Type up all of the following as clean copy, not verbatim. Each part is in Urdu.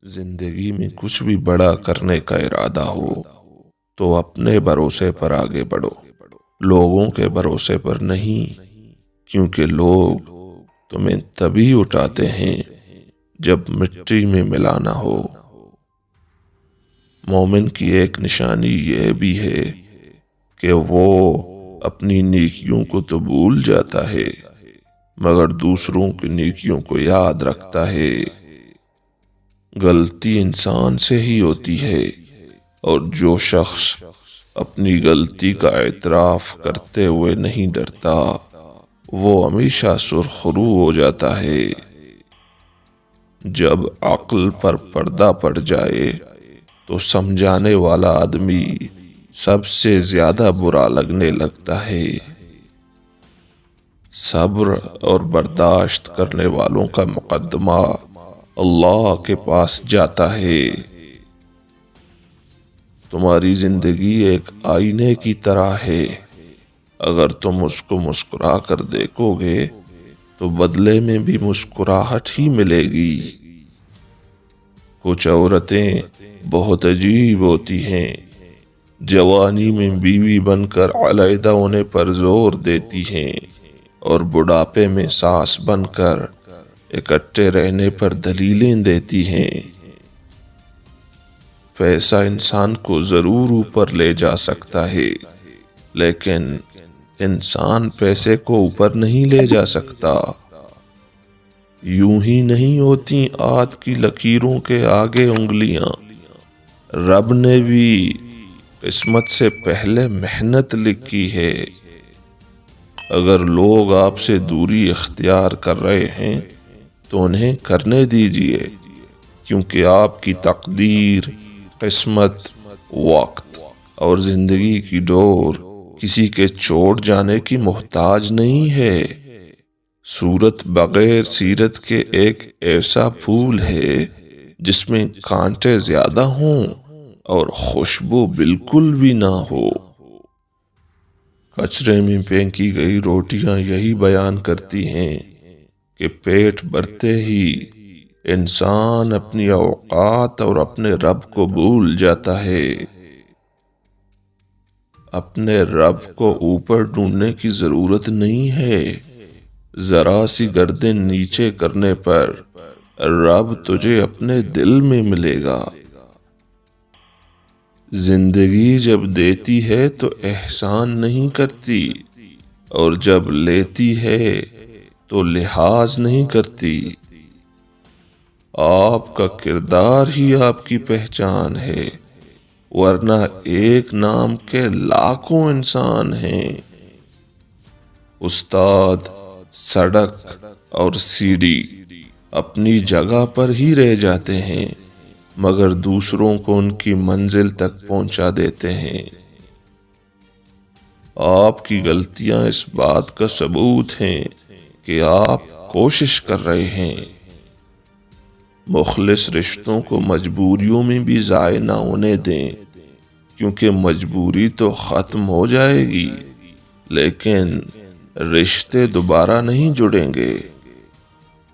زندگی میں کچھ بھی بڑا کرنے کا ارادہ ہو تو اپنے بھروسے پر آگے بڑھو، لوگوں کے بھروسے پر نہیں، کیونکہ لوگ تمہیں تبھی اٹھاتے ہیں جب مٹی میں ملانا ہو۔ مومن کی ایک نشانی یہ بھی ہے کہ وہ اپنی نیکیوں کو تو بھول جاتا ہے مگر دوسروں کی نیکیوں کو یاد رکھتا ہے۔ غلطی انسان سے ہی ہوتی ہے، اور جو شخص اپنی غلطی کا اعتراف کرتے ہوئے نہیں ڈرتا وہ ہمیشہ سرخرو ہو جاتا ہے۔ جب عقل پر پردہ پڑ جائے تو سمجھانے والا آدمی سب سے زیادہ برا لگنے لگتا ہے۔ صبر اور برداشت کرنے والوں کا مقدمہ اللہ کے پاس جاتا ہے۔ تمہاری زندگی ایک آئینے کی طرح ہے، اگر تم اس کو مسکرا کر دیکھو گے تو بدلے میں بھی مسکراہٹ ہی ملے گی۔ کچھ عورتیں بہت عجیب ہوتی ہیں، جوانی میں بیوی بن کر علیحدہ ہونے پر زور دیتی ہیں اور بڑھاپے میں ساس بن کر اکٹھے رہنے پر دلیلیں دیتی ہیں۔ پیسہ انسان کو ضرور اوپر لے جا سکتا ہے، لیکن انسان پیسے کو اوپر نہیں لے جا سکتا۔ یوں ہی نہیں ہوتی ہاتھ کی لکیروں کے آگے انگلیاں، رب نے بھی قسمت سے پہلے محنت لکھی ہے۔ اگر لوگ آپ سے دوری اختیار کر رہے ہیں تو انہیں کرنے دیجیے، کیونکہ آپ کی تقدیر، قسمت، وقت اور زندگی کی ڈور کسی کے چھوڑ جانے کی محتاج نہیں ہے۔ صورت بغیر سیرت کے ایک ایسا پھول ہے جس میں کانٹے زیادہ ہوں اور خوشبو بالکل بھی نہ ہو۔ کچرے میں پھینکی گئی روٹیاں یہی بیان کرتی ہیں کہ پیٹ بھرتے ہی انسان اپنی اوقات اور اپنے رب کو بھول جاتا ہے۔ اپنے رب کو اوپر ڈھونڈنے کی ضرورت نہیں ہے، ذرا سی گردن نیچے کرنے پر رب تجھے اپنے دل میں ملے گا۔ زندگی جب دیتی ہے تو احسان نہیں کرتی، اور جب لیتی ہے تو لحاظ نہیں کرتی۔ آپ کا کردار ہی آپ کی پہچان ہے، ورنہ ایک نام کے لاکھوں انسان ہیں۔ استاد، سڑک اور سیڑھی اپنی جگہ پر ہی رہ جاتے ہیں، مگر دوسروں کو ان کی منزل تک پہنچا دیتے ہیں۔ آپ کی غلطیاں اس بات کا ثبوت ہیں کہ آپ کوشش کر رہے ہیں۔ مخلص رشتوں کو مجبوریوں میں بھی ضائع نہ ہونے دیں، کیونکہ مجبوری تو ختم ہو جائے گی لیکن رشتے دوبارہ نہیں جڑیں گے۔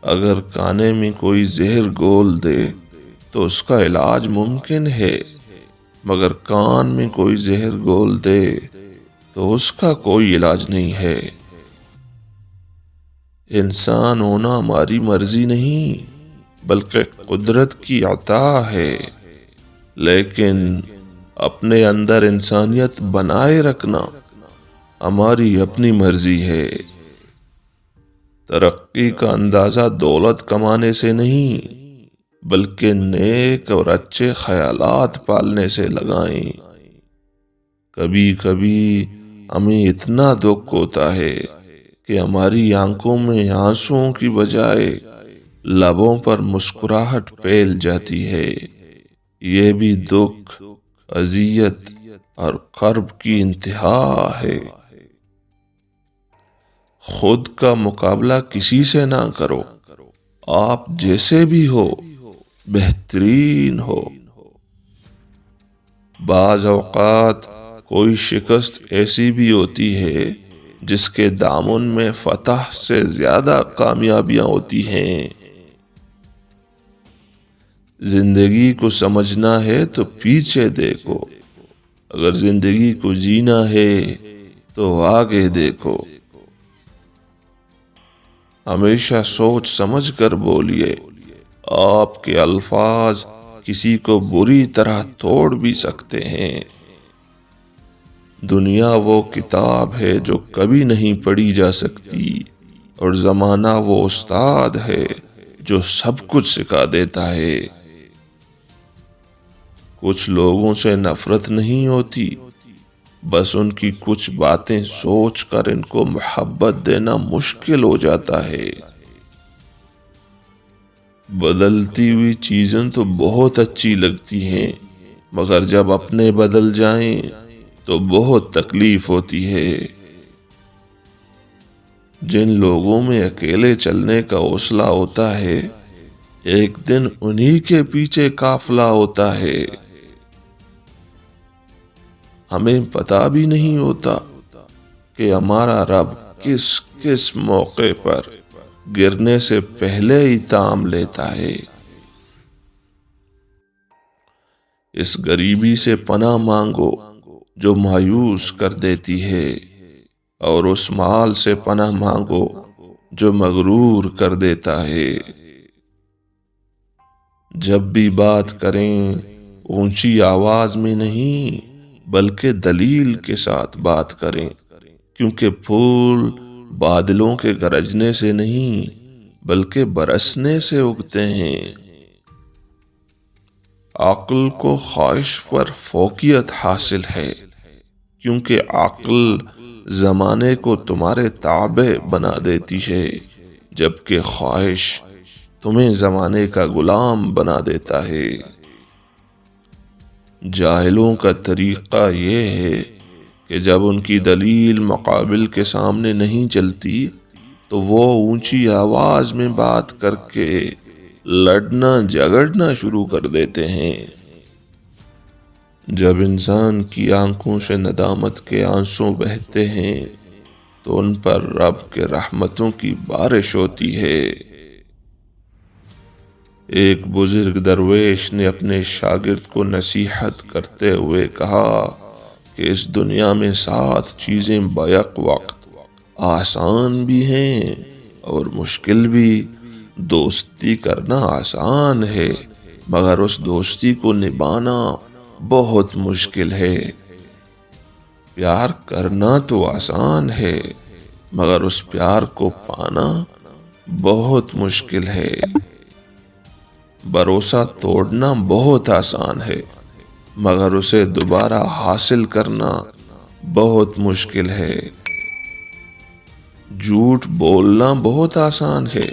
اگر کانے میں کوئی زہر گھول دے تو اس کا علاج ممکن ہے، مگر کان میں کوئی زہر گھول دے تو اس کا کوئی علاج نہیں ہے۔ انسان ہونا ہماری مرضی نہیں بلکہ قدرت کی عطا ہے، لیکن اپنے اندر انسانیت بنائے رکھنا ہماری اپنی مرضی ہے۔ ترقی کا اندازہ دولت کمانے سے نہیں بلکہ نیک اور اچھے خیالات پالنے سے لگائیں۔ کبھی کبھی ہمیں اتنا دکھ ہوتا ہے کہ ہماری آنکھوں میں آنسوؤں کی بجائے لبوں پر مسکراہٹ پھیل جاتی ہے۔ یہ بھی دکھ، اذیت اور کرب کی انتہا ہے۔ خود کا مقابلہ کسی سے نہ کرو، آپ جیسے بھی ہو بہترین ہو۔ بعض اوقات کوئی شکست ایسی بھی ہوتی ہے جس کے دامن میں فتح سے زیادہ کامیابیاں ہوتی ہیں۔ زندگی کو سمجھنا ہے تو پیچھے دیکھو، اگر زندگی کو جینا ہے تو آگے دیکھو۔ ہمیشہ سوچ سمجھ کر بولیے، آپ کے الفاظ کسی کو بری طرح توڑ بھی سکتے ہیں۔ دنیا وہ کتاب ہے جو کبھی نہیں پڑھی جا سکتی، اور زمانہ وہ استاد ہے جو سب کچھ سکھا دیتا ہے۔ کچھ لوگوں سے نفرت نہیں ہوتی، بس ان کی کچھ باتیں سوچ کر ان کو محبت دینا مشکل ہو جاتا ہے۔ بدلتی ہوئی چیزیں تو بہت اچھی لگتی ہیں، مگر جب اپنے بدل جائیں تو بہت تکلیف ہوتی ہے۔ جن لوگوں میں اکیلے چلنے کا حوصلہ ہوتا ہے، ایک دن انہی کے پیچھے قافلہ ہوتا ہے۔ ہمیں پتہ بھی نہیں ہوتا کہ ہمارا رب کس کس موقع پر گرنے سے پہلے ہی تام لیتا ہے۔ اس غریبی سے پناہ مانگو جو مایوس کر دیتی ہے، اور اس مال سے پناہ مانگو جو مغرور کر دیتا ہے۔ جب بھی بات کریں اونچی آواز میں نہیں بلکہ دلیل کے ساتھ بات کریں، کیونکہ پھول بادلوں کے گرجنے سے نہیں بلکہ برسنے سے اگتے ہیں۔ عقل کو خواہش پر فوقیت حاصل ہے، کیونکہ عقل زمانے کو تمہارے تابع بنا دیتی ہے، جبکہ خواہش تمہیں زمانے کا غلام بنا دیتا ہے۔ جاہلوں کا طریقہ یہ ہے کہ جب ان کی دلیل مقابل کے سامنے نہیں چلتی تو وہ اونچی آواز میں بات کر کے لڑنا جھگڑنا شروع کر دیتے ہیں۔ جب انسان کی آنکھوں سے ندامت کے آنسو بہتے ہیں تو ان پر رب کے رحمتوں کی بارش ہوتی ہے۔ ایک بزرگ درویش نے اپنے شاگرد کو نصیحت کرتے ہوئے کہا کہ اس دنیا میں 7 چیزیں بیک وقت آسان بھی ہیں اور مشکل بھی۔ دوستی کرنا آسان ہے، مگر اس دوستی کو نبھانا بہت مشکل ہے۔ پیار کرنا تو آسان ہے، مگر اس پیار کو پانا بہت مشکل ہے۔ بھروسہ توڑنا بہت آسان ہے، مگر اسے دوبارہ حاصل کرنا بہت مشکل ہے۔ جھوٹ بولنا بہت آسان ہے،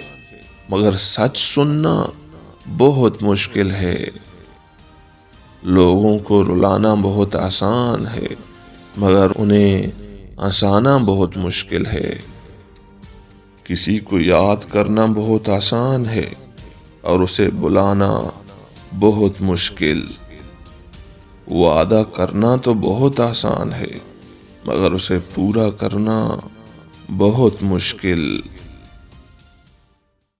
مگر سچ سننا بہت مشکل ہے۔ لوگوں کو رلانا بہت آسان ہے، مگر انہیں ہنسانا بہت مشکل ہے۔ کسی کو یاد کرنا بہت آسان ہے اور اسے بلانا بہت مشکل۔ وعدہ کرنا تو بہت آسان ہے، مگر اسے پورا کرنا بہت مشکل۔